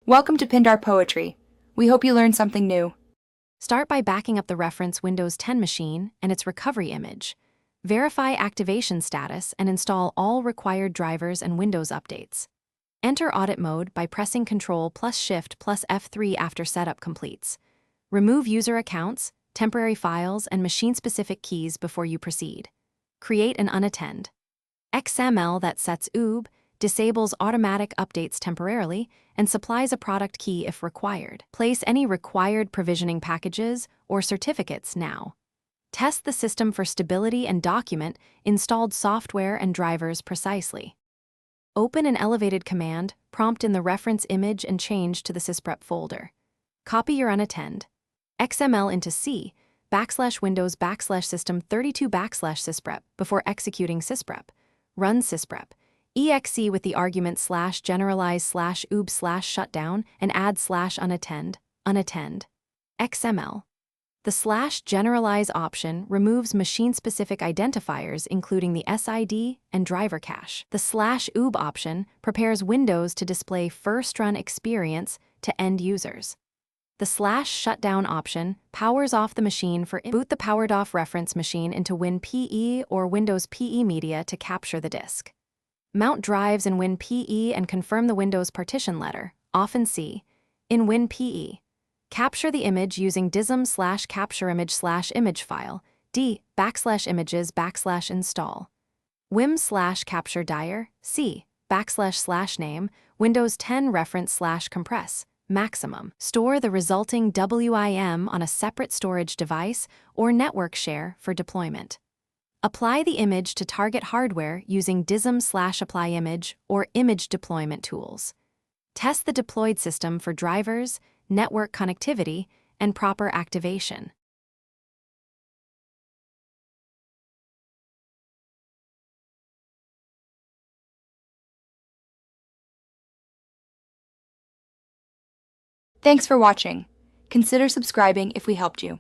Welcome to Pindar Poetry. We hope you learned something new. Start by backing up the reference Windows 10 machine and its recovery image. Verify activation status and install all required drivers and Windows updates. Enter audit mode by pressing Ctrl plus Shift plus F3 after setup completes. Remove user accounts, temporary files, and machine-specific keys before you proceed. Create an unattend. XML that sets OOB, disables automatic updates temporarily, and supplies a product key if required. Place any required provisioning packages or certificates now. Test the system for stability and document installed software and drivers precisely. Open an elevated command, prompt in the reference image and change to the Sysprep folder. Copy your unattend. XML into C, /Windows/System32/Sysprep before executing Sysprep. Run Sysprep. exe with the argument /generalize/oob/shutdown and add /unattend. XML. The /generalize option removes machine-specific identifiers including the SID and driver cache. The /oob option prepares Windows to display first-run experience to end users. The /shutdown option powers off the machine for boot the powered-off reference machine into WinPE or Windows PE media to capture the disk. Mount drives in WinPE and confirm the Windows partition letter, often C, in WinPE. Capture the image using dism/captureimage/image file, d/images/install. Wim/capture dir, c, /name, Windows 10 reference/compress, maximum. Store the resulting WIM on a separate storage device or network share for deployment. Apply the image to target hardware using dism/applyimage or image deployment tools. Test the deployed system for drivers, network connectivity, and proper activation. Thanks for watching. Consider subscribing if we helped you.